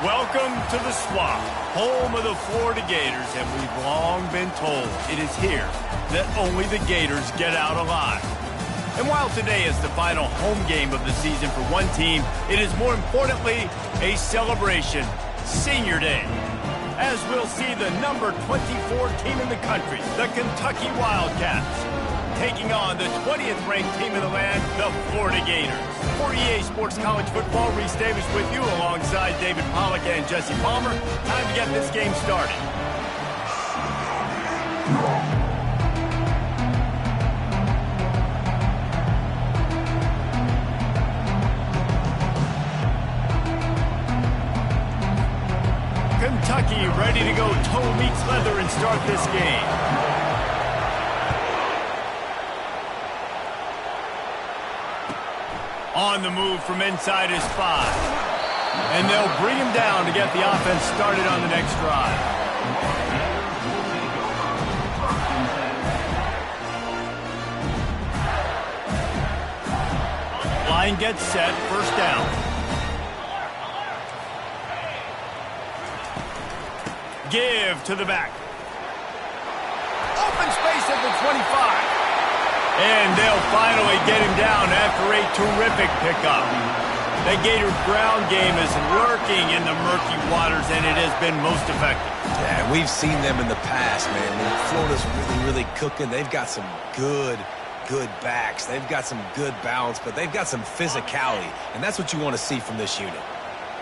Welcome to the Swamp, home of the Florida Gators, and we've long been told it is here that only the Gators get out alive. And while today is the final home game of the season for one team, it is more importantly a celebration, Senior Day, as we'll see the number 24 team in the country, the Kentucky Wildcats, taking on the 20th ranked team in the land, the Florida Gators. For EA Sports College Football, Reese Davis with you alongside David Pollack and Jesse Palmer. Time to get this game started. Kentucky ready to go toe meets leather and start this game. On the move from inside his 5. And they'll bring him down to get the offense started on the next drive. Line gets set, first down. Give to the back. Open space at the 25. And they'll finally get him down after a terrific pickup. The Gators' ground game is lurking in the murky waters, and it has been most effective. Yeah, we've seen them in the past, man. When Florida's really cooking, they've got some good backs. They've got some good balance, but they've got some physicality, and that's what you want to see from this unit.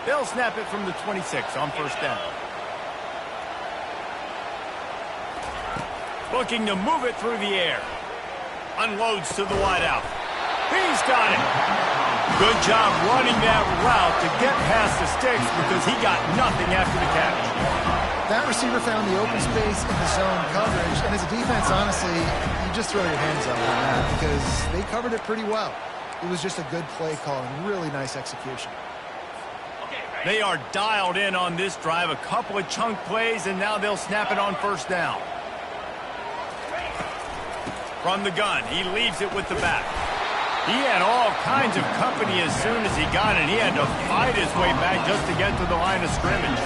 They'll snap it from the 26 on first down. Looking to move it through the air. Unloads to the wideout. He's got it. Good job running that route to get past the sticks because he got nothing after the catch. That receiver found the open space in the zone coverage, and as a defense, honestly, you just throw your hands up on that because they covered it pretty well. It was just a good play call and really nice execution. They are dialed in on this drive, a couple of chunk plays, and now they'll snap it on first down. From the gun, he leaves it with the back. He had all kinds of company as soon as he got it. He had to fight his way back just to get to the line of scrimmage.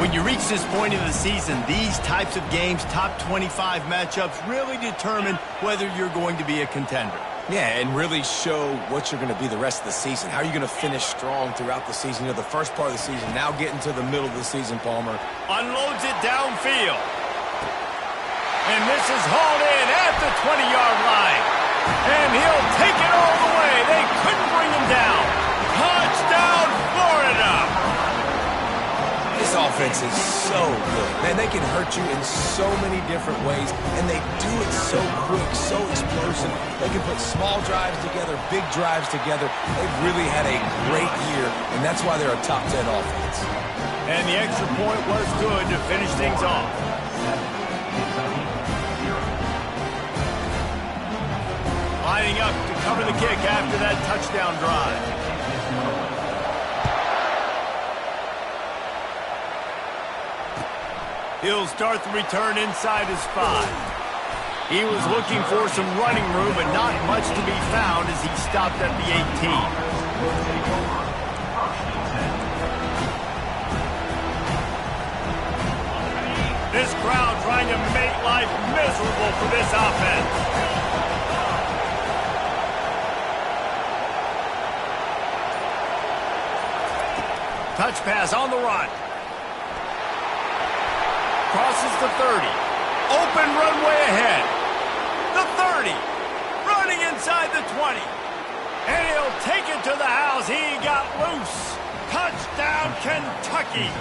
When you reach this point in the season, these types of games, top 25 matchups, really determine whether you're going to be a contender. Yeah, and really show what you're going to be the rest of the season. How are you going to finish strong throughout the season? You know, the first part of the season, now getting to the middle of the season, Palmer. Unloads it downfield. And this is hauled in at the 20-yard line. And he'll take it all the way. They couldn't bring him down. Touchdown, Florida! This offense is so good. Man, they can hurt you in so many different ways, and they do it so quick, so explosive. They can put small drives together, big drives together. They've really had a great year, and that's why they're a top 10 offense. And the extra point was good to finish things off. Lining up to cover the kick after that touchdown drive. He'll start the return inside his 5. He was looking for some running room, but not much to be found as he stopped at the 18. This crowd trying to make life miserable for this offense. Touch pass on the run. Crosses the 30. Open runway ahead. The 30. Running inside the 20. And he'll take it to the house. He got loose. Touchdown, Kentucky.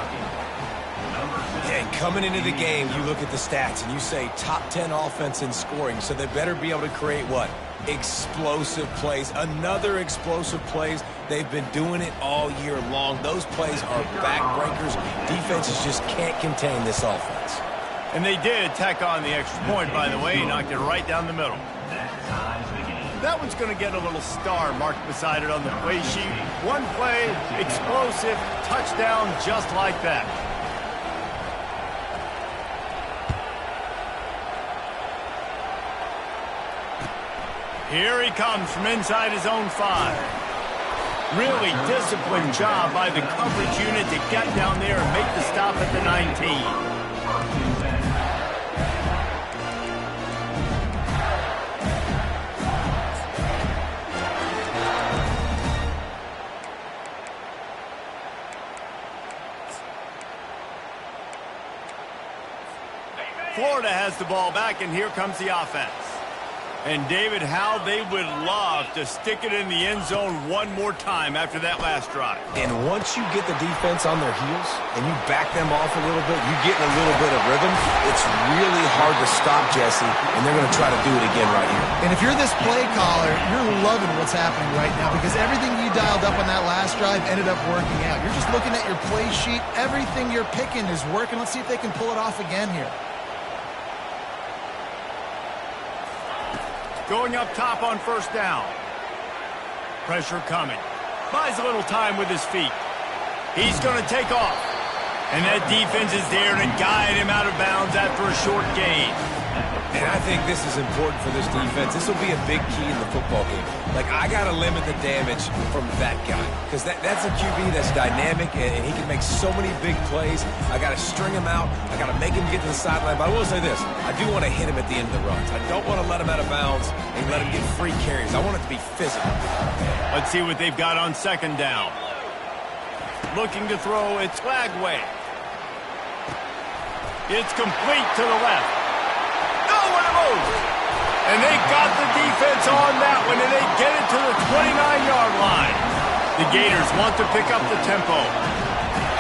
And coming into the game, you look at the stats and you say top 10 offense in scoring, so they better be able to create what? Explosive plays. Another explosive plays. They've been doing it all year long. Those plays are backbreakers. Defenses just can't contain this offense. And they did tack on the extra point, by the way. He knocked it right down the middle. That one's going to get a little star marked beside it on the play sheet. One play, explosive, touchdown, just like that. Here he comes from inside his own 5. Really disciplined job by the coverage unit to get down there and make the stop at the 19. Florida has the ball back, and here comes the offense. And, David, how they would love to stick it in the end zone one more time after that last drive. And once you get the defense on their heels and you back them off a little bit, you get in a little bit of rhythm, it's really hard to stop, Jesse, and they're going to try to do it again right here. And if you're this play caller, you're loving what's happening right now because everything you dialed up on that last drive ended up working out. You're just looking at your play sheet. Everything you're picking is working. Let's see if they can pull it off again here. Going up top on first down. Pressure coming. Buys a little time with his feet. He's going to take off. And that defense is there to guide him out of bounds after a short gain. And I think this is important for this defense. This will be a big key in the football game. Like, I got to limit the damage from that guy. Because that's a QB that's dynamic, and he can make so many big plays. I got to string him out. I got to make him get to the sideline. But I will say this. I do want to hit him at the end of the runs. I don't want to let him out of bounds and let him get free carries. I want it to be physical. Let's see what they've got on second down. Looking to throw, it's Lagway. It's complete to the left. And they got the defense on that one, and they get it to the 29-yard line. The Gators want to pick up the tempo.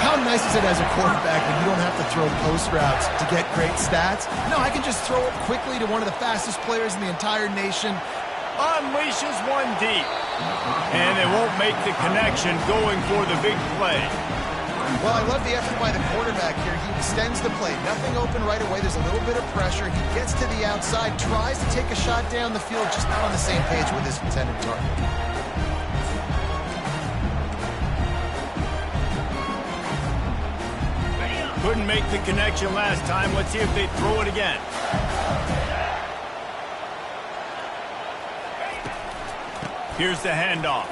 How nice is it as a quarterback when you don't have to throw post routes to get great stats? No, I can just throw it quickly to one of the fastest players in the entire nation. Unleashes one deep. And they won't make the connection going for the big play. Well, I love the effort by the quarterback here. He extends the play. Nothing open right away. There's a little bit of pressure. He gets to the outside, tries to take a shot down the field, just not on the same page with his intended target. Couldn't make the connection last time. Let's see if they throw it again. Here's the handoff.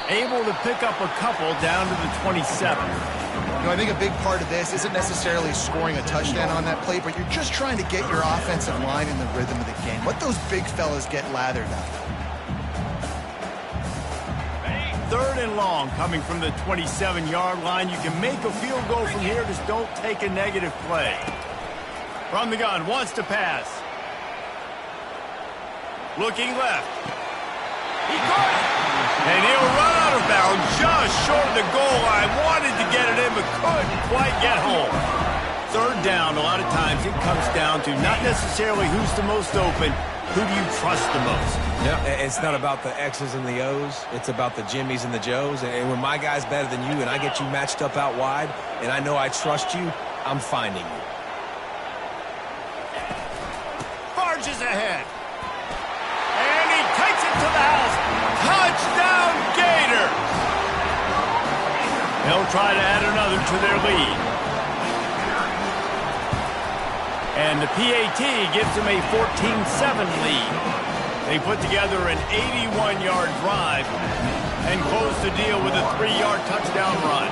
Able to pick up a couple down to the 27. You know, I think a big part of this isn't necessarily scoring a touchdown on that play, but you're just trying to get your offensive line in the rhythm of the game. Let those big fellas get lathered up. Third and long coming from the 27-yard line. You can make a field goal from here. Just don't take a negative play. From the gun, wants to pass. Looking left. He caught it. And he'll run out of bounds just short of the goal line. Wanted to get it in, but couldn't quite get home. Third down, a lot of times it comes down to not necessarily who's the most open, who do you trust the most? Yeah, it's not about the X's and the O's. It's about the Jimmies and the Joes. And when my guy's better than you and I get you matched up out wide, and I know I trust you, I'm finding you. Barges ahead. And he takes it to the house. Touchdown, Gators! They'll try to add another to their lead. And the PAT gives them a 14-7 lead. They put together an 81-yard drive and close the deal with a 3-yard touchdown run.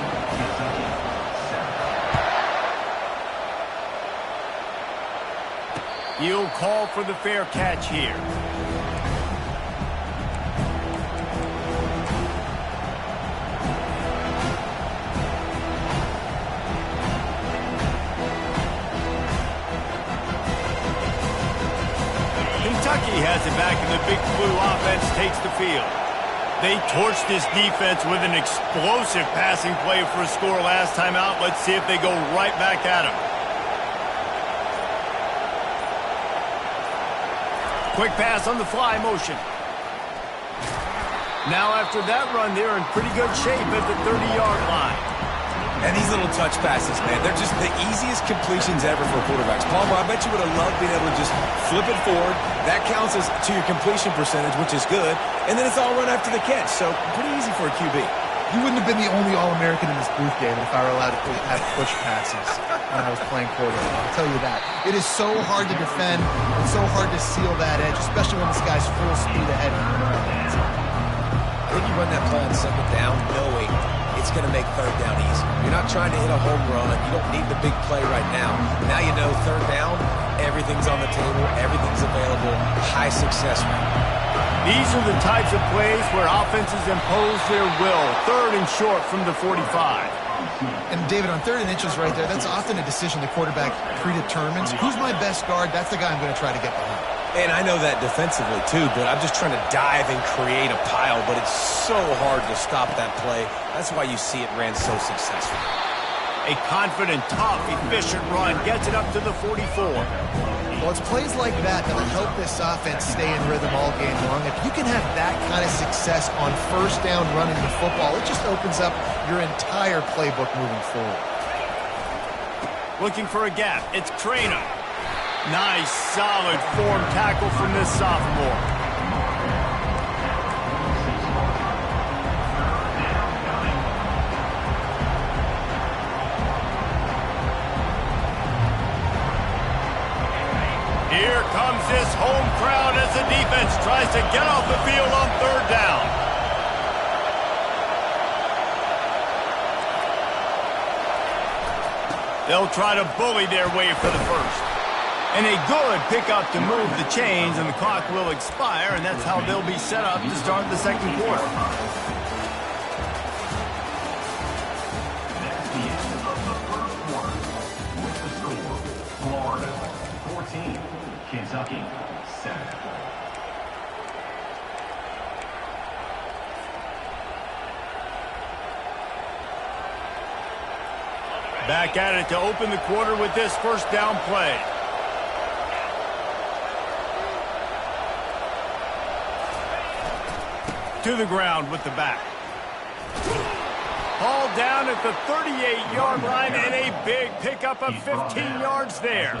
He'll call for the fair catch here. Kentucky has it back, and the Big Blue offense takes the field. They torched this defense with an explosive passing play for a score last time out. Let's see if they go right back at him. Quick pass on the fly motion. Now after that run, they're in pretty good shape at the 30-yard line. And these little touch passes, man, they're just the easiest completions ever for quarterbacks. Palmer, I bet you would have loved being able to just flip it forward. That counts as to your completion percentage, which is good. And then it's all run after the catch, so pretty easy for a QB. You wouldn't have been the only All-American in this booth, David, if I were allowed to have push passes when I was playing quarterback. I'll tell you that. It is so hard to defend. It's so hard to seal that edge, especially when this guy's full speed ahead. Then you run that play on second down knowing it's going to make third down easy. You're not trying to hit a home run. You don't need the big play right now. Now you know third down, everything's on the table, everything's available, high success rate. These are the types of plays where offenses impose their will. Third and short from the 45. And David, on 3rd and inches right there, that's often a decision the quarterback predetermines. Who's my best guard? That's the guy I'm going to try to get behind. And I know that defensively too, but I'm just trying to dive and create a pile, but it's so hard to stop that play. That's why you see it ran so successful. A confident, tough, efficient run gets it up to the 44. Well, it's plays like that that'll help this offense stay in rhythm all game long. If you can have that kind of success on first down running the football, it just opens up your entire playbook moving forward. Looking for a gap. It's Crana. Nice, solid form tackle from this sophomore. Here comes this home crowd as the defense tries to get off the field on third down. They'll try to bully their way for the first. And a good pickup to move the chains, and the clock will expire, and that's how they'll be set up to start the second quarter. Florida 14, Kentucky 7. Back at it to open the quarter with this first down play. To the ground with the back. Hauled down at the 38-yard line, and a big pickup of 15 yards there.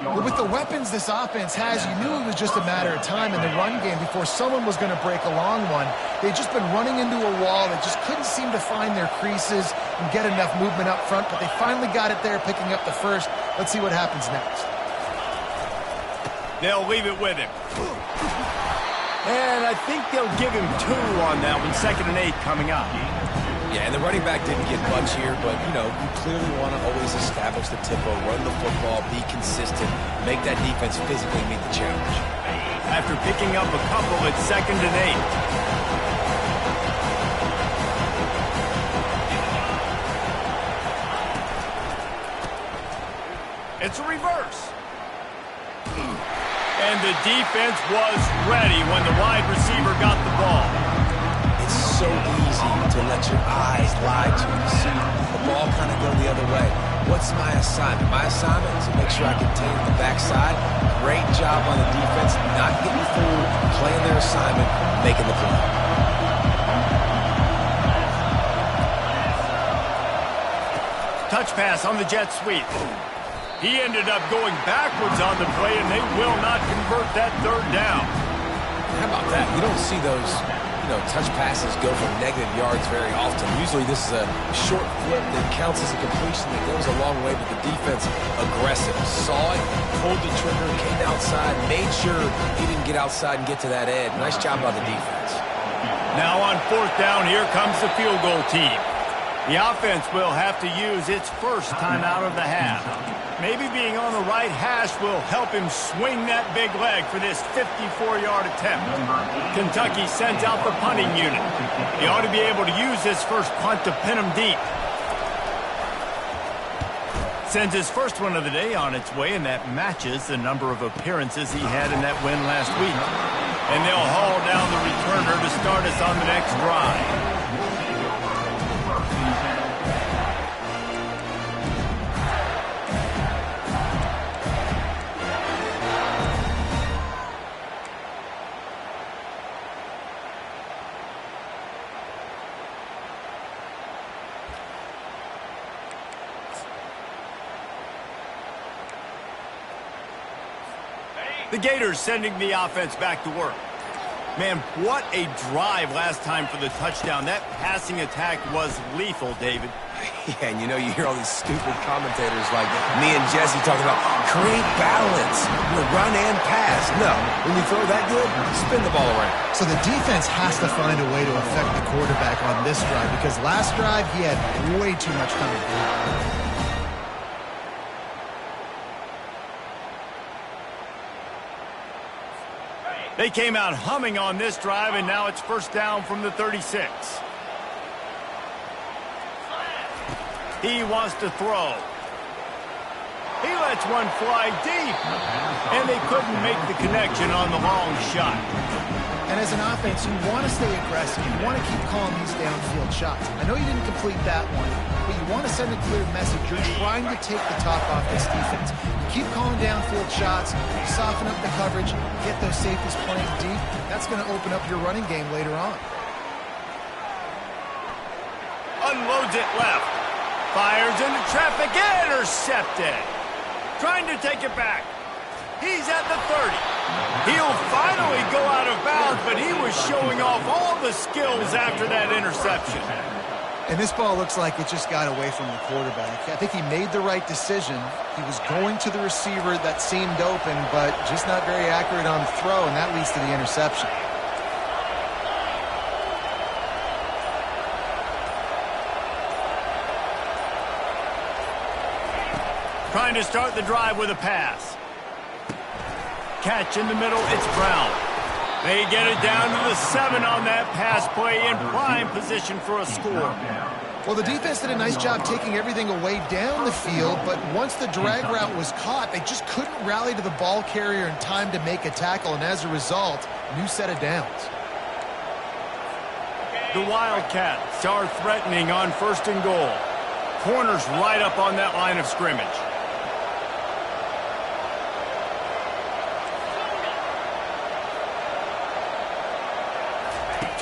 Well, with the weapons this offense has, you knew it was just a matter of time in the run game before someone was going to break a long one. They'd just been running into a wall. They just couldn't seem to find their creases and get enough movement up front, but they finally got it there, picking up the first. Let's see what happens next. They'll leave it with him. And I think they'll give him 2 on that one. 2nd and 8 coming up. Yeah, and the running back didn't get much here, but, you know, you clearly want to always establish the tempo, run the football, be consistent, make that defense physically meet the challenge. After picking up a couple, it's 2nd and 8. It's a reverse. And the defense was ready when the wide receiver got the ball. It's so easy to let your eyes lie to you. See the ball kind of go the other way. What's my assignment? My assignment is to make sure I contain the backside. Great job on the defense, not getting fooled, playing their assignment, making the play. Touch pass on the jet sweep. He ended up going backwards on the play, and they will not convert that third down. How about that? You don't see those, touch passes go for negative yards very often. Usually this is a short flip that counts as a completion that goes a long way, but the defense aggressive. Saw it, pulled the trigger, came outside, made sure he didn't get outside and get to that edge. Nice job by the defense. Now on 4th down, here comes the field goal team. The offense will have to use its first time out of the half. Maybe being on the right hash will help him swing that big leg for this 54-yard attempt. Kentucky sends out the punting unit. He ought to be able to use this first punt to pin him deep. Sends his first one of the day on its way, and that matches the number of appearances he had in that win last week. And they'll haul down the returner to start us on the next drive. The Gators sending the offense back to work. Man, what a drive last time for the touchdown. That passing attack was lethal, David. Yeah, and you know, you hear all these stupid commentators like me and Jesse talking about create balance, run and pass. No, when you throw that good, spin the ball around. So the defense has to find a way to affect the quarterback on this drive because last drive he had way too much time. They came out humming on this drive, and now it's first down from the 36. He wants to throw. He lets one fly deep, and they couldn't make the connection on the long shot. And as an offense, you want to stay aggressive. You want to keep calling these downfield shots. I know you didn't complete that one, but you want to send a clear message. You're trying to take the top off this defense. You keep calling downfield shots, you soften up the coverage, get those safeties playing deep. That's going to open up your running game later on. Unloads it left. Fires into traffic, intercepted. Trying to take it back. He's at the 30. He'll finally go out of bounds, but he was showing off all the skills after that interception. And this ball looks like it just got away from the quarterback. I think he made the right decision. He was going to the receiver that seemed open, but just not very accurate on the throw, and that leads to the interception. Trying to start the drive with a pass. Catch in the middle, it's Brown. They get it down to the 7 on that pass play in prime position for a score. Well, the defense did a nice job taking everything away down the field, but once the drag route was caught, they just couldn't rally to the ball carrier in time to make a tackle, and as a result, new set of downs. The Wildcats are threatening on 1st and goal. Corners right up on that line of scrimmage.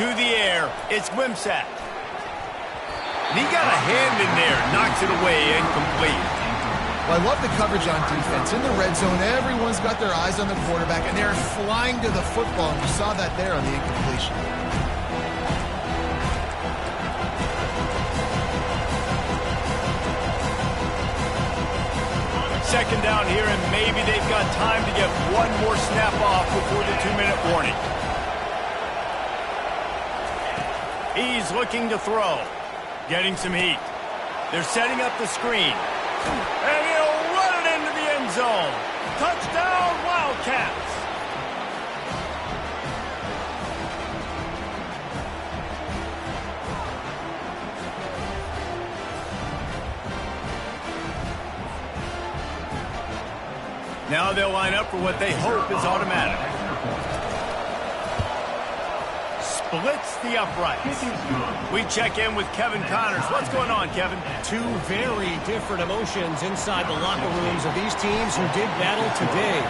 To the air, it's Wimsatt. And he got a hand in there, knocks it away, incomplete. Well, I love the coverage on defense. In the red zone, everyone's got their eyes on the quarterback, and they're flying to the football, and you saw that there on the incompletion. Second down here, and maybe they've got time to get one more snap off before the 2-minute warning. He's looking to throw. Getting some heat. They're setting up the screen. And he'll run it into the end zone. Touchdown, Wildcats. Now they'll line up for what they hope is automatic. Splits the uprights. We check in with Kevin Connors. What's going on, Kevin? Two very different emotions inside the locker rooms of these teams who did battle today.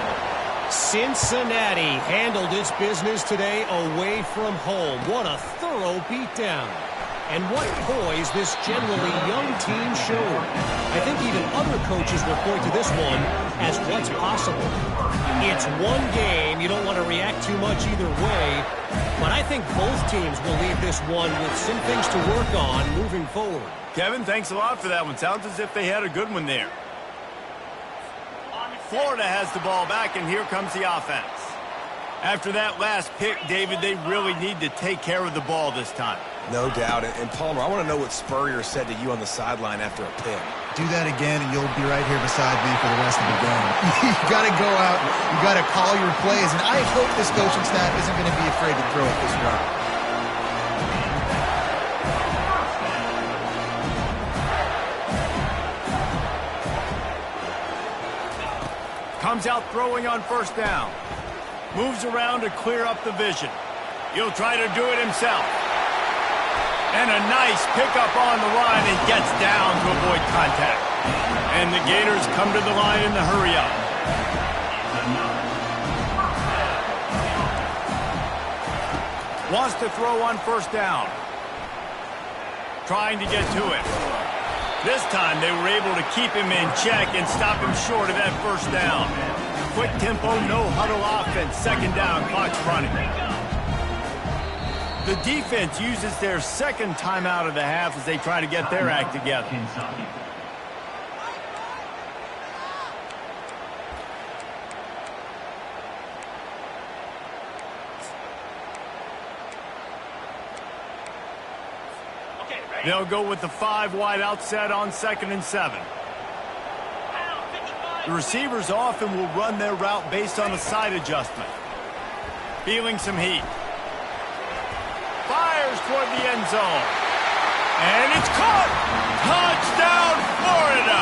Cincinnati handled its business today away from home. What a thorough beatdown. And what poise this generally young team showed. I think even other coaches will point to this one as what's possible. It's one game. You don't want to react too much either way. But I think both teams will leave this one with some things to work on moving forward. Kevin, thanks a lot for that one. Sounds as if they had a good one there. Florida has the ball back, and here comes the offense. After that last pick, David, they really need to take care of the ball this time. No doubt. And Palmer, I want to know what Spurrier said to you on the sideline after a pick. Do that again, and you'll be right here beside me for the rest of the game. You got to go out. You got to call your plays, and I hope this coaching staff isn't going to be afraid to throw it this way. Comes out throwing on 1st down. Moves around to clear up the vision. He'll try to do it himself. And a nice pickup on the line and gets down to avoid contact. And the Gators come to the line in the hurry-up. Wants to throw on 1st down. Trying to get to it. This time they were able to keep him in check and stop him short of that 1st down. Quick tempo, no huddle offense. 2nd down, clock's running. The defense uses their second timeout of the half as they try to get their act together. Kentucky. They'll go with the 5 wide outset on 2nd and 7. The receivers often will run their route based on a side adjustment. Feeling some heat. Fires toward the end zone. And it's caught! Touchdown, Florida!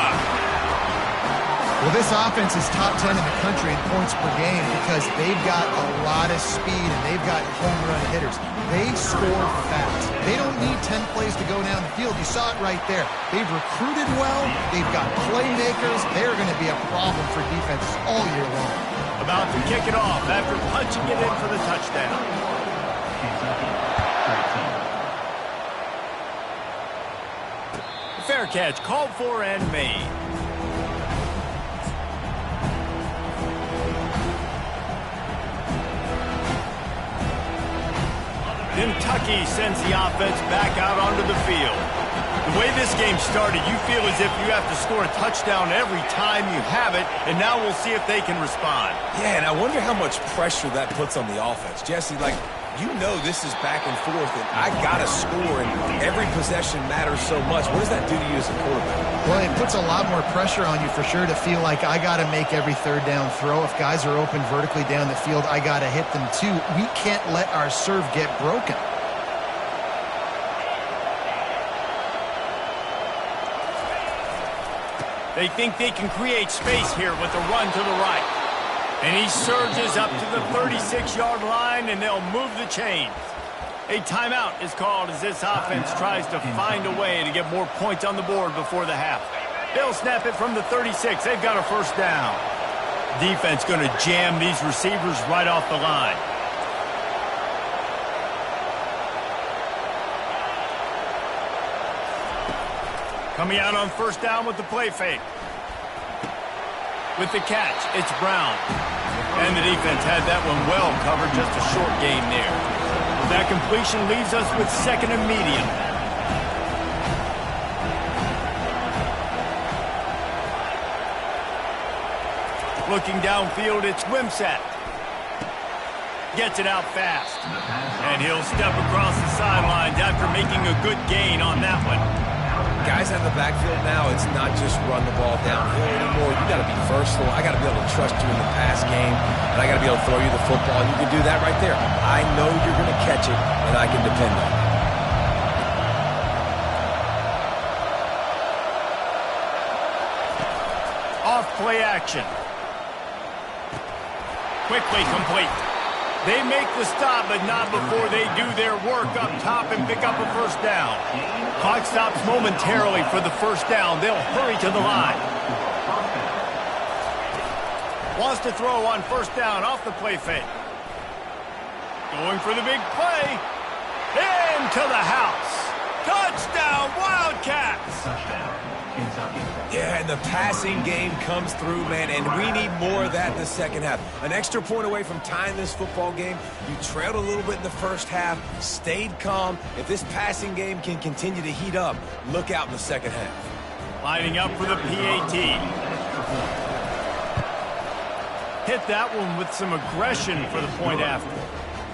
Well, this offense is top 10 in the country in points per game because they've got a lot of speed and they've got home run hitters. They score fast. They don't need 10 plays to go down the field. You saw it right there. They've recruited well. They've got playmakers. They're going to be a problem for defenses all year long. About to kick it off after punching it in for the touchdown. Kentucky. 13. Fair catch called for and made. Kentucky sends the offense back out onto the field. The way this game started, you feel as if you have to score a touchdown every time you have it, and now we'll see if they can respond. Yeah, and I wonder how much pressure that puts on the offense. Jesse, like, you know this is back and forth, and I got to score, and every possession matters so much. What does that do to you as a quarterback? Well, it puts a lot more pressure on you for sure to feel like I got to make every third down throw. If guys are open vertically down the field, I got to hit them too. We can't let our serve get broken. They think they can create space here with a run to the right. And he surges up to the 36-yard line, and they'll move the chains. A timeout is called as this offense tries to find a way to get more points on the board before the half. They'll snap it from the 36. They've got a first down. Defense going to jam these receivers right off the line. Coming out on first down with the play fake. With the catch, it's Brown. And the defense had that one well covered, just a short gain there. That completion leaves us with 2nd and medium. Looking downfield, it's Wimsatt. Gets it out fast. And he'll step across the sidelines after making a good gain on that one. Guys out of the backfield now, it's not just run the ball downhill anymore. You got to be versatile. I got to be able to trust you in the pass game, and I got to be able to throw you the football, and you can do that right there. I know you're going to catch it, and I can depend on it. Off play action. Quickly complete. They make the stop, but not before they do their work up top and pick up a first down. Clock stops momentarily for the first down. They'll hurry to the line. Wants to throw on first down off the play fake. Going for the big play. Into the house. Touchdown, Wildcats! Touchdown. Kentucky. Yeah, and the passing game comes through, man, and we need more of that in the second half. An extra point away from tying this football game. You trailed a little bit in the first half, stayed calm. If this passing game can continue to heat up, look out in the second half. Lining up for the PAT. Hit that one with some aggression for the point after.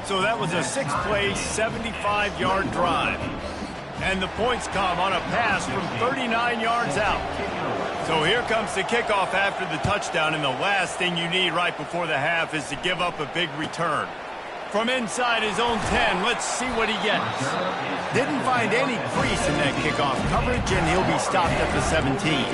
So that was a 6-play, 75-yard drive. And the points come on a pass from 39 yards out. So here comes the kickoff after the touchdown, and the last thing you need right before the half is to give up a big return. From inside his own 10, let's see what he gets. Didn't find any crease in that kickoff coverage, and he'll be stopped at the 17.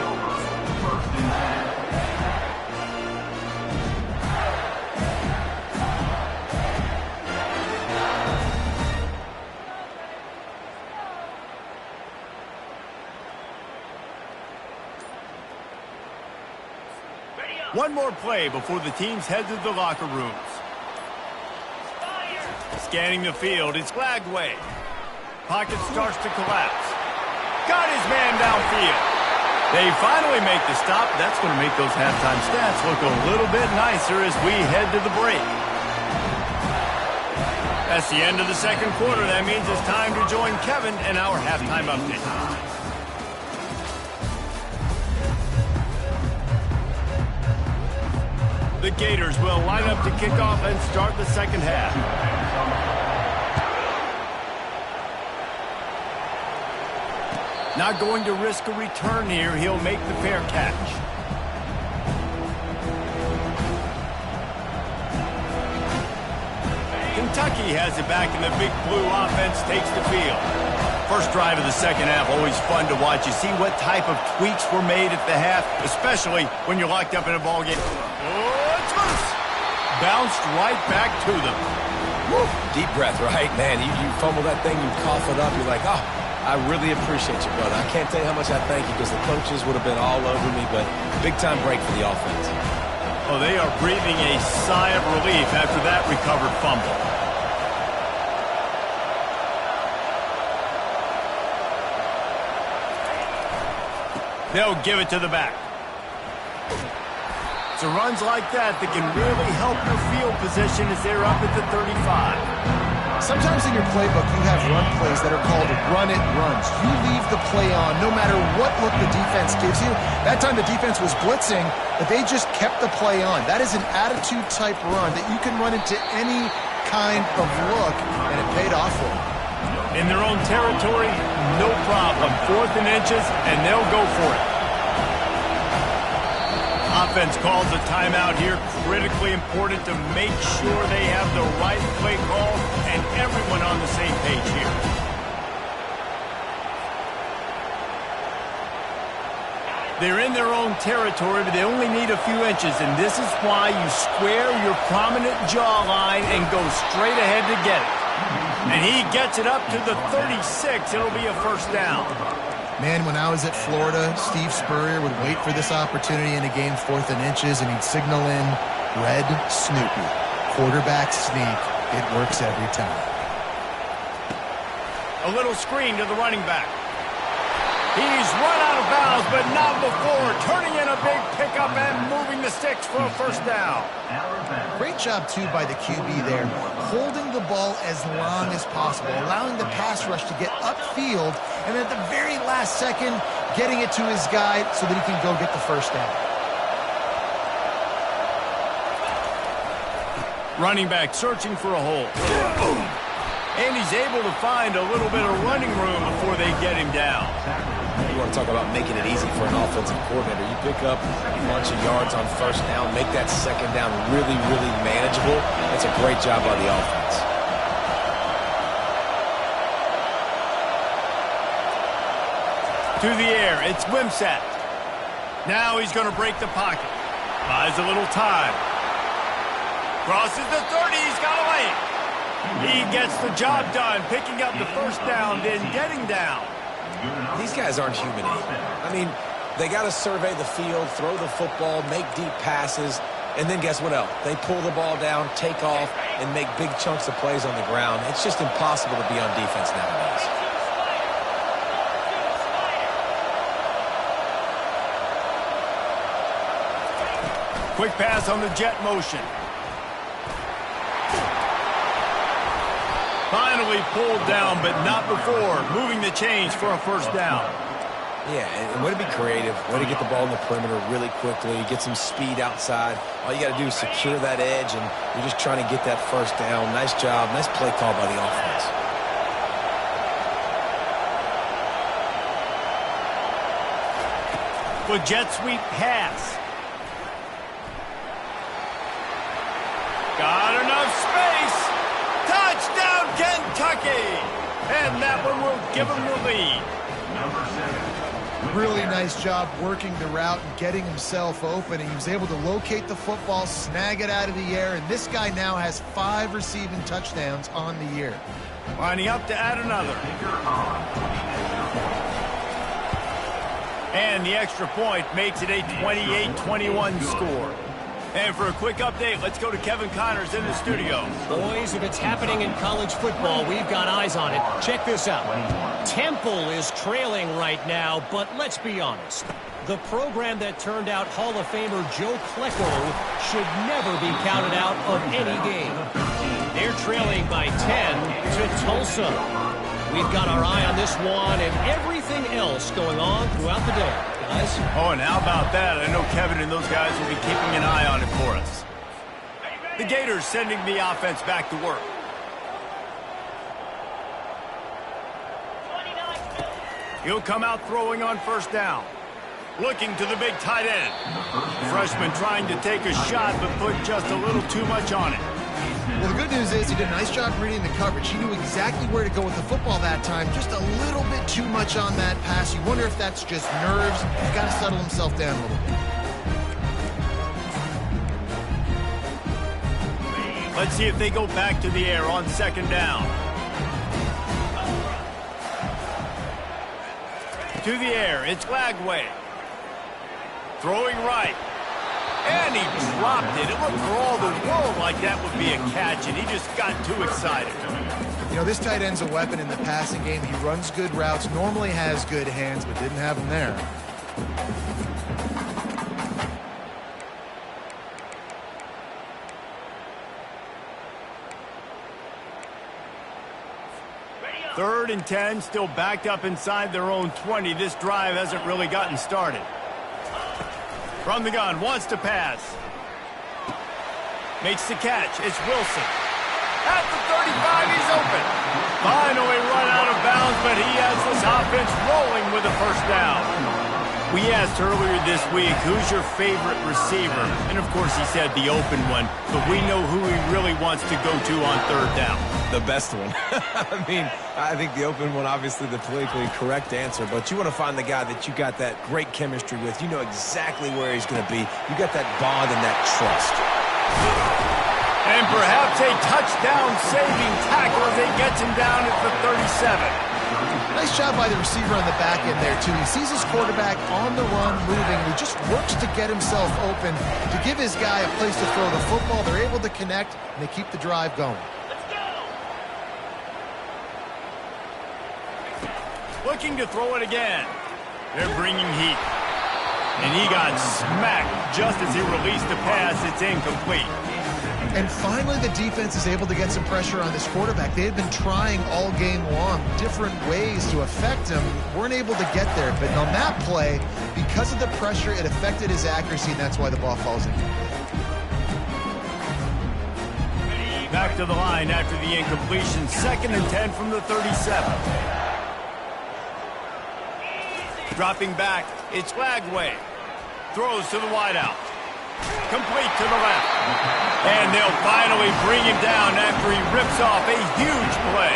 One more play before the teams head to the locker rooms. Scanning the field, it's Lagway. Pocket starts to collapse. Got his man downfield. They finally make the stop. That's going to make those halftime stats look a little bit nicer as we head to the break. That's the end of the second quarter. That means it's time to join Kevin in our halftime update. The Gators will line up to kick off and start the second half. Not going to risk a return here. He'll make the fair catch. Kentucky has it back, and the big blue offense takes the field. First drive of the second half, always fun to watch. You see what type of tweaks were made at the half, especially when you're locked up in a ball game. Oh, it's loose. Bounced right back to them. Woo. Deep breath, right? Man, you fumble that thing, you cough it up, you're like, oh, I really appreciate you, brother. I can't tell you how much I thank you because the coaches would have been all over me, but big-time break for the offense. Oh, they are breathing a sigh of relief after that recovered fumble. They'll give it to the back. So runs like that can really help your field position as they're up at the 35. Sometimes in your playbook, you have run plays that are called run-it runs. You leave the play on no matter what look the defense gives you. That time the defense was blitzing, but they just kept the play on. That is an attitude-type run that you can run into any kind of look, and it paid off for them. In their own territory, no problem. 4th and inches, and they'll go for it. Offense calls a timeout here. Critically important to make sure they have the right play call and everyone on the same page here. They're in their own territory, but they only need a few inches, and this is why you square your prominent jawline and go straight ahead to get it. And he gets it up to the 36. It'll be a first down. Man, when I was at Florida, Steve Spurrier would wait for this opportunity in a game 4th and inches, and he'd signal in Red Snoopy. Quarterback sneak. It works every time. A little screen to the running back. He's run out of bounds, but not before. Turning in a big pickup and moving the sticks for a first down. Great job, too, by the QB there. Holding the ball as long as possible, allowing the pass rush to get upfield, and at the very last second, getting it to his guy so that he can go get the first down. Running back searching for a hole. And he's able to find a little bit of running room before they get him down. You want to talk about making it easy for an offensive coordinator. You pick up a bunch of yards on first down, make that second down really, really manageable. That's a great job by the offense. To the air, it's Wimsatt. Now he's going to break the pocket. Buys a little time. Crosses the 30, he's got a lane. He gets the job done, picking up the first down, then getting down. These guys aren't human. I mean, they got to survey the field, throw the football, make deep passes, and then guess what else? They pull the ball down, take off, and make big chunks of plays on the ground. It's just impossible to be on defense nowadays. Quick pass on the jet motion. Finally pulled down, but not before. Moving the chains for a first down. Yeah, and way to be creative. Way to get the ball in the perimeter really quickly. Get some speed outside. All you got to do is secure that edge, and you're just trying to get that first down. Nice job. Nice play call by the offense. With jet sweep pass. Got enough space. Touchdown, Kentucky! And that one will give them the lead. Really nice job working the route and getting himself open. And he was able to locate the football, snag it out of the air, and this guy now has 5 receiving touchdowns on the year. Lining up to add another. And the extra point makes it a 28-21 score. And for a quick update, let's go to Kevin Connors in the studio. Boys, if it's happening in college football, we've got eyes on it. Check this out. Temple is trailing right now, but let's be honest. The program that turned out Hall of Famer Joe Klecko should never be counted out of any game. They're trailing by 10 to Tulsa. We've got our eye on this one and everything else going on throughout the day, guys. Oh, and how about that? I know Kevin and those guys will be keeping an eye on it for us. The Gators sending the offense back to work. He'll come out throwing on first down. Looking to the big tight end. Freshman trying to take a shot, but put just a little too much on it. Well, the good news is he did a nice job reading the coverage. He knew exactly where to go with the football that time. Just a little bit too much on that pass. You wonder if that's just nerves. He's got to settle himself down a little bit. Let's see if they go back to the air on second down. To the air, it's Lagway. Throwing right. And he dropped it. It looked for all the world like that would be a catch, and he just got too excited. You know, this tight end's a weapon in the passing game. He runs good routes, normally has good hands, but didn't have them there. Third and 10, still backed up inside their own 20. This drive hasn't really gotten started. From the gun, wants to pass. Makes the catch. It's Wilson. At the 35, he's open. Finally run out of bounds, but he has this offense rolling with a first down. We asked earlier this week, who's your favorite receiver? And, of course, he said the open one, but we know who he really wants to go to on third down. The best one. I mean, I think the open one, obviously the politically correct answer, but you want to find the guy that you got that great chemistry with. You know exactly where he's going to be. You got that bond and that trust. And perhaps a touchdown-saving tackle as he gets him down at the 37. Nice job by the receiver on the back end there, too. He sees his quarterback on the run, moving. He just works to get himself open, to give his guy a place to throw the football. They're able to connect, and they keep the drive going. Looking to throw it again. They're bringing heat. And he got smacked just as he released the pass. It's incomplete. And finally, the defense is able to get some pressure on this quarterback. They had been trying all game long different ways to affect him. Weren't able to get there. But on that play, because of the pressure, it affected his accuracy, and that's why the ball falls in. Back to the line after the incompletion. 2nd and 10 from the 37. Dropping back, it's Lagway. Throws to the wideout. Complete to the left. And they'll finally bring him down after he rips off a huge play.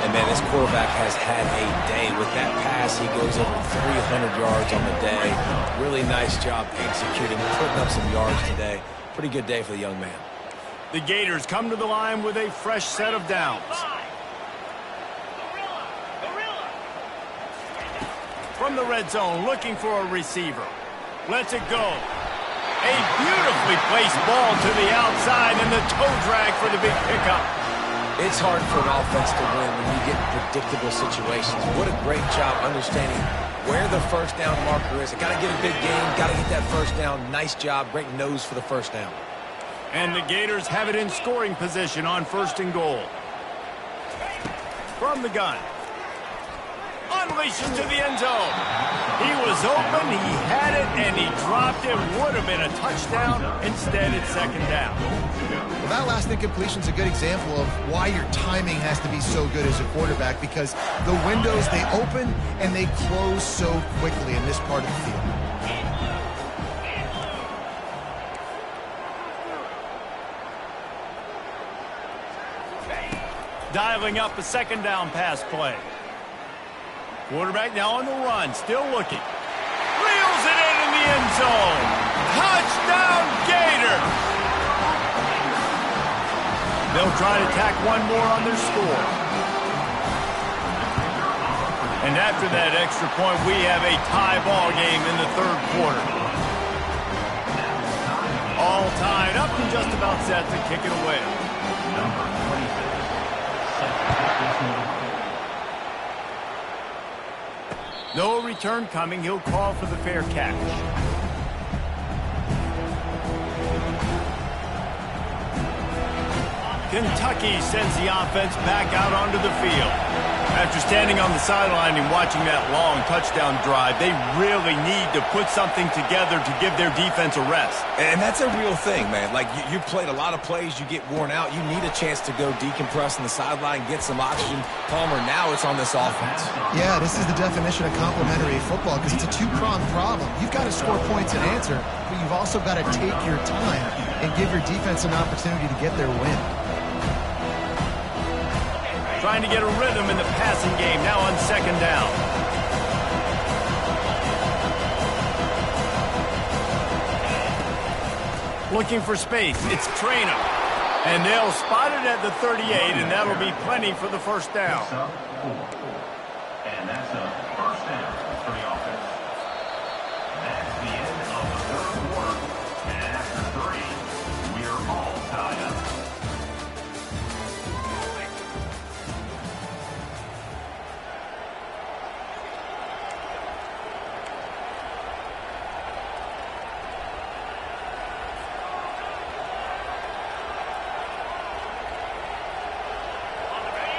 And, man, this quarterback has had a day. With that pass, he goes over 300 yards on the day. Really nice job executing, putting up some yards today. Pretty good day for the young man. The Gators come to the line with a fresh set of downs. From the red zone, looking for a receiver. Lets it go. A beautifully placed ball to the outside and the toe drag for the big pickup. It's hard for an offense to win when you get predictable situations. What a great job understanding where the first down marker is. I got to get a big game, got to get that first down. Nice job, great nose for the first down. And the Gators have it in scoring position on 1st and goal. From the gun. Unleashes to the end zone. He was open, he had it, and he dropped it. Would have been a touchdown. Instead, it's 2nd down. Well, that last incompletion is a good example of why your timing has to be so good as a quarterback, because the windows, they open and they close so quickly in this part of the field. Dialing up a 2nd down pass play. Quarterback now on the run, still looking. Reels it in the end zone. Touchdown, Gator! They'll try to tack one more on their score. And after that extra point, we have a tie ball game in the 3rd quarter. All tied up and just about set to kick it away. Number 26. No return coming. He'll call for the fair catch. Kentucky sends the offense back out onto the field. After standing on the sideline and watching that long touchdown drive, they really need to put something together to give their defense a rest. And that's a real thing, man. Like, you played a lot of plays, you get worn out. You need a chance to go decompress on the sideline, get some oxygen. Palmer, now it's on this offense. Yeah, this is the definition of complementary football because it's a two-pronged problem. You've got to score points and answer, but you've also got to take your time and give your defense an opportunity to get their win. Trying to get a rhythm in the passing game, now on second down. Looking for space, it's Traynor. And they'll spot it at the 38, and that'll be plenty for the first down. And that's a first down for the offense. That's the end of the third quarter. And after 3, we're all tied up.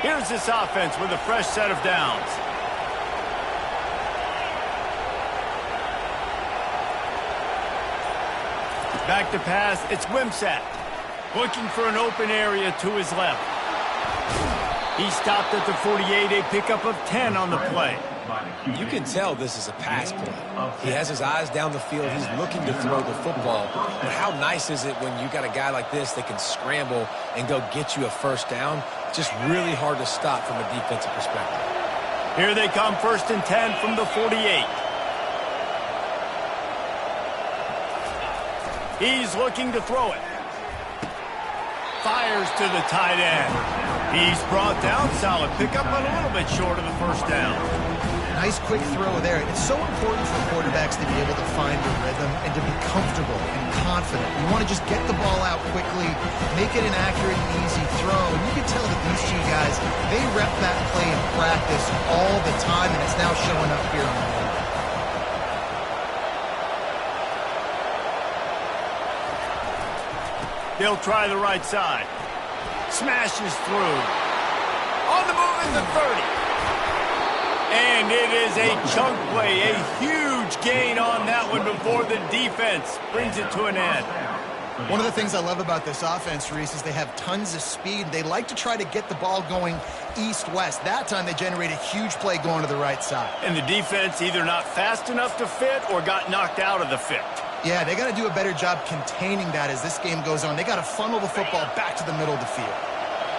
Here's this offense with a fresh set of downs. Back to pass, it's Wimsatt. Looking for an open area to his left. He stopped at the 48, a pickup of 10 on the play. You can tell this is a pass play. He has his eyes down the field. He's looking to throw the football. But how nice is it when you got a guy like this that can scramble and go get you a first down? Just really hard to stop from a defensive perspective. Here they come, 1st and 10 from the 48. He's looking to throw it. Fires to the tight end. He's brought down, solid pickup, but a little bit short of the first down. Nice quick throw there. It's so important for quarterbacks to be able to find a rhythm and to be comfortable and confident. You want to just get the ball out quickly, make it an accurate and easy throw. And you can tell that these two guys, they rep that play in practice all the time, and it's now showing up here on the field. They'll try the right side. Smashes through. On the move in the 30. And it is a chunk play, a huge gain on that one before the defense brings it to an end. One of the things I love about this offense, Reese, is they have tons of speed. They like to try to get the ball going east-west. That time they generate a huge play going to the right side. And the defense either not fast enough to fit or got knocked out of the fit. Yeah, they got to do a better job containing that as this game goes on. They got to funnel the football back to the middle of the field.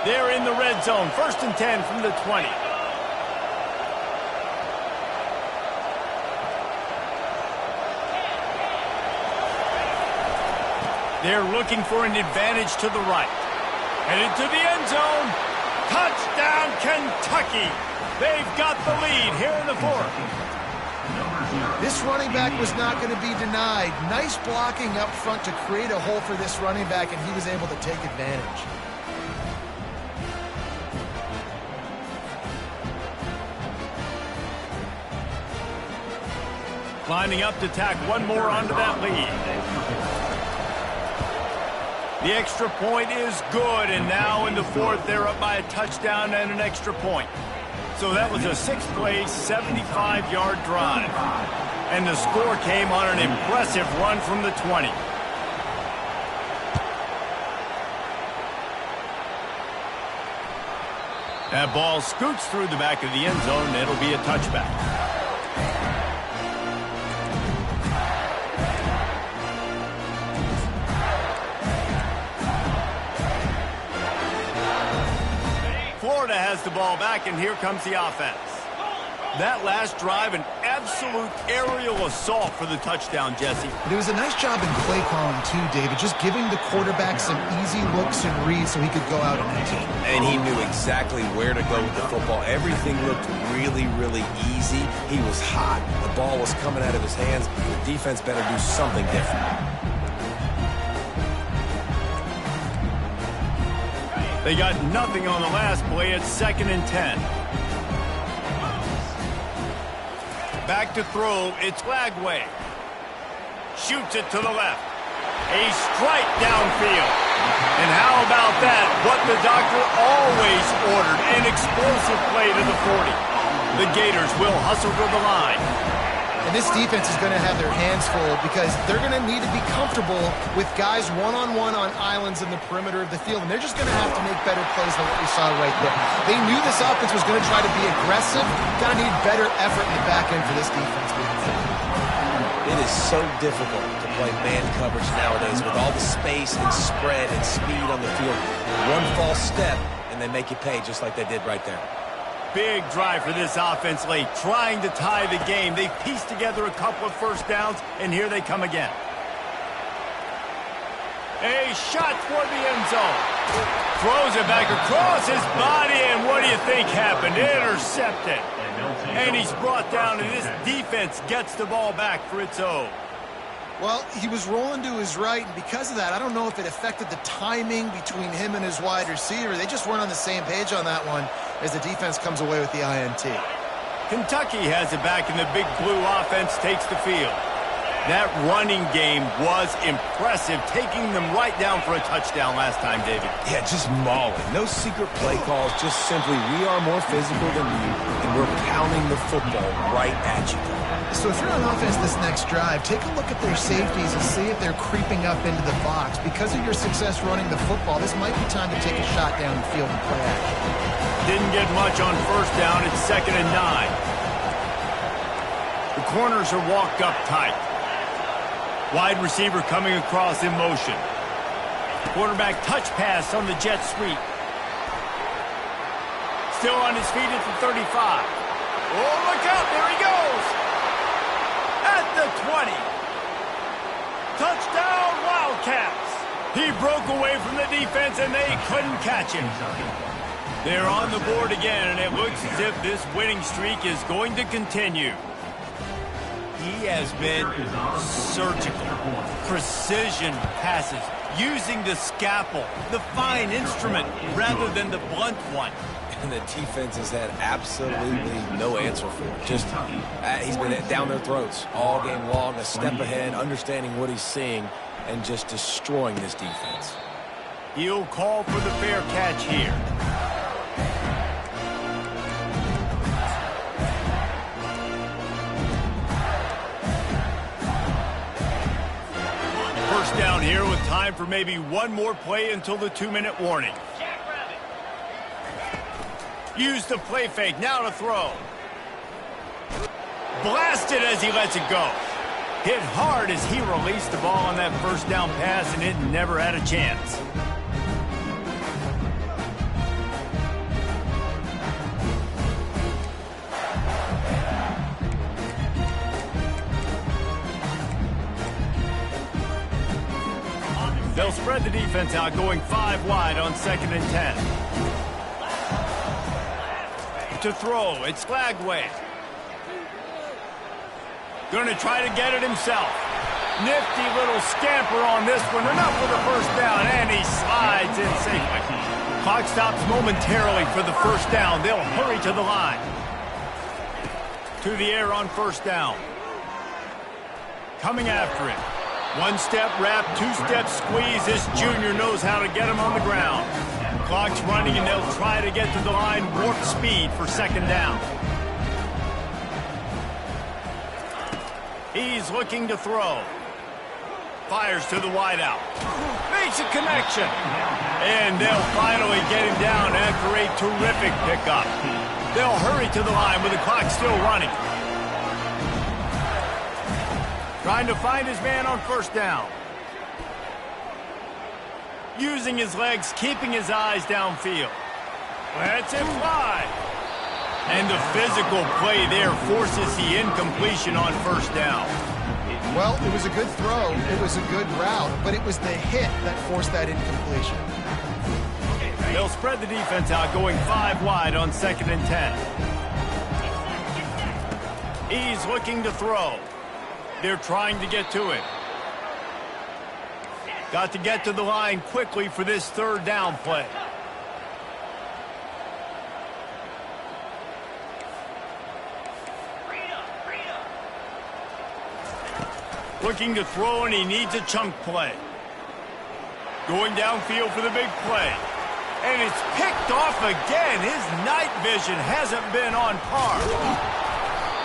They're in the red zone, 1st and 10 from the 20. They're looking for an advantage to the right. Headed to the end zone. Touchdown, Kentucky. They've got the lead here in the 4th. This running back was not going to be denied. Nice blocking up front to create a hole for this running back, and he was able to take advantage. Lining up to tack one more onto that lead. The extra point is good, and now in the 4th, they're up by a touchdown and an extra point. So that was a 6-play, 75-yard drive. And the score came on an impressive run from the 20. That ball scoots through the back of the end zone, and it'll be a touchback. Florida has the ball back, and here comes the offense. That last drive, an absolute aerial assault for the touchdown, Jesse. But it was a nice job in play calling, too, David, just giving the quarterback some easy looks and reads so he could go out and execute. And he knew exactly where to go with the football. Everything looked really, really easy. He was hot. The ball was coming out of his hands. The defense better do something different. They got nothing on the last play. It's 2nd and 10. Back to throw. It's Lagway. Shoots it to the left. A strike downfield. And how about that? What the doctor always ordered, an explosive play to the 40. The Gators will hustle to the line. And this defense is going to have their hands full because they're going to need to be comfortable with guys one-on-one on islands in the perimeter of the field. And they're just going to have to make better plays than what we saw right there. They knew this offense was going to try to be aggressive. Going to need better effort in the back end for this defense. It is so difficult to play man coverage nowadays with all the space and spread and speed on the field. One false step, and they make you pay just like they did right there. Big drive for this offense late, trying to tie the game. They pieced together a couple of first downs, and here they come again. A shot toward the end zone. Throws it back across his body, and what do you think happened? Intercepted. And he's brought down, and this defense gets the ball back for its own. Well, he was rolling to his right, and because of that, I don't know if it affected the timing between him and his wide receiver. They just weren't on the same page on that one as the defense comes away with the INT. Kentucky has it back, and the big blue offense takes the field. That running game was impressive, taking them right down for a touchdown last time, David. Yeah, just mauling. No secret play calls, just simply we are more physical than you, and we're pounding the football right at you. So if you're on offense this next drive, take a look at their safeties and see if they're creeping up into the box. Because of your success running the football, this might be time to take a shot down the field and play action. Didn't get much on first down. It's 2nd and 9. The corners are walked up tight. Wide receiver coming across in motion. Quarterback touch pass on the jet sweep. Still on his feet at the 35. Oh, look out. There he goes. At the 20. Touchdown, Wildcats. He broke away from the defense, and they couldn't catch him. They're on the board again, and it looks as if this winning streak is going to continue. He has been surgical, precision passes, using the scalpel, the fine instrument, rather than the blunt one. And the defense has had absolutely no answer for it. Just, he's been down their throats all game long, a step ahead, understanding what he's seeing, and just destroying this defense. He'll call for the fair catch here. First down here with time for maybe one more play until the 2-minute warning. Use the play fake, now to throw. Blasted as he lets it go. Hit hard as he released the ball on that first down pass, and it never had a chance. They'll spread the defense out, going 5 wide on 2nd and 10. To throw, it's Lagway. Going to try to get it himself. Nifty little scamper on this one. Enough for the first down, and he slides in safely. Clock stops momentarily for the first down. They'll hurry to the line. To the air on first down. Coming after it. 1-step wrap, 2-step squeeze. This junior knows how to get him on the ground. Clock's running, and they'll try to get to the line, warp speed for 2nd down. He's looking to throw. Fires to the wideout. Makes a connection. And they'll finally get him down after a terrific pickup. They'll hurry to the line with the clock still running. Trying to find his man on first down. Using his legs, keeping his eyes downfield. Lets it fly. And the physical play there forces the incompletion on first down. Well, it was a good throw. It was a good route, but it was the hit that forced that incompletion. They'll spread the defense out, going 5 wide on 2nd and 10. He's looking to throw. They're trying to get to it. Got to get to the line quickly for this 3rd down play. Looking to throw, and he needs a chunk play. Going downfield for the big play. And it's picked off again. His night vision hasn't been on par.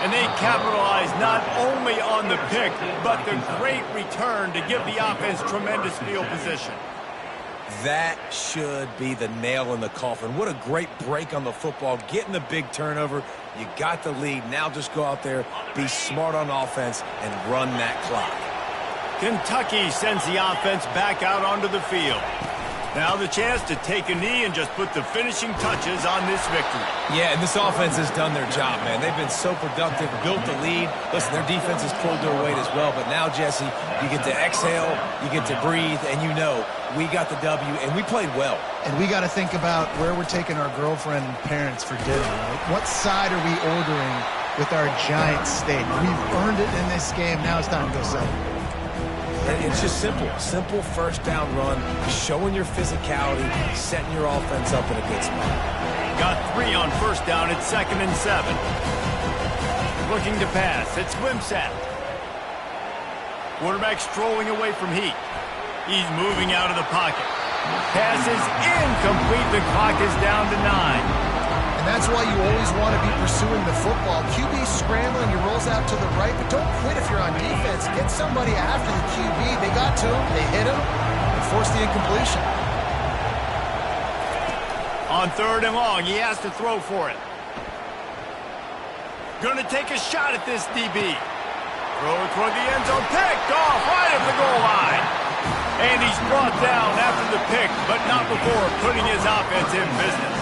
And they capitalize not only on the pick, but the great return to give the offense tremendous field position. That should be the nail in the coffin. What a great break on the football. Getting the big turnover. You got the lead. Now just go out there, be smart on offense, and run that clock. Kentucky sends the offense back out onto the field. Now the chance to take a knee and just put the finishing touches on this victory. Yeah, and this offense has done their job, man. They've been so productive, built the lead. Listen, their defense has pulled their weight as well. But now, Jesse, you get to exhale, you get to breathe, and you know we got the W, and we played well. And we got to think about where we're taking our girlfriend and parents for dinner. Right? What side are we ordering with our giant steak? We've earned it in this game. Now it's time to go celebrate. And it's just simple. Simple first down run, showing your physicality, setting your offense up in a good spot. Got 3 on first down at 2nd and 7. Looking to pass. It's Wimsatt. Quarterback strolling away from Heat. He's moving out of the pocket. Pass is incomplete. The clock is down to 9. And that's why you always want to be pursuing the football. QB's scrambling, he rolls out to the right, but don't quit if you're on defense. Get somebody after the QB. They got to him, they hit him, and forced the incompletion. On 3rd and long, he has to throw for it. Gonna take a shot at this DB. Throw it toward the end zone, picked off right at the goal line. And he's brought down after the pick, but not before putting his offense in business.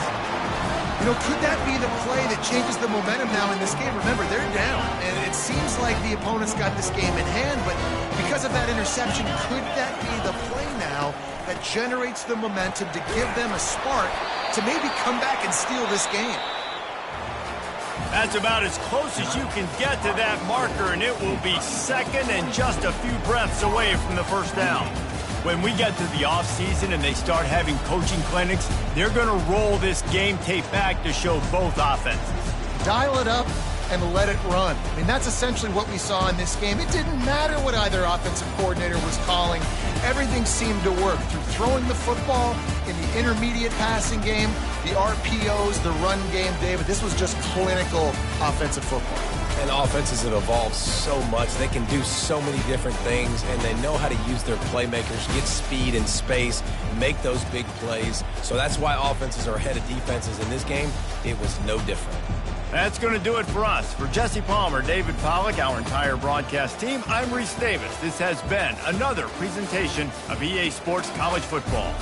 You know, could that be the play that changes the momentum now in this game? Remember, they're down, and it seems like the opponent's got this game in hand, but because of that interception, could that be the play now that generates the momentum to give them a spark to maybe come back and steal this game? That's about as close as you can get to that marker, and it will be 2nd and just a few breaths away from the first down. When we get to the offseason and they start having coaching clinics, they're going to roll this game tape back to show both offenses. Dial it up and let it run. I mean, that's essentially what we saw in this game. It didn't matter what either offensive coordinator was calling. Everything seemed to work through throwing the football in the intermediate passing game, the RPOs, the run game, David. This was just clinical offensive football. And offenses have evolved so much. They can do so many different things, and they know how to use their playmakers, get speed and space, make those big plays. So that's why offenses are ahead of defenses. In this game, it was no different. That's going to do it for us. For Jesse Palmer, David Pollack, our entire broadcast team, I'm Reese Davis. This has been another presentation of EA Sports College Football.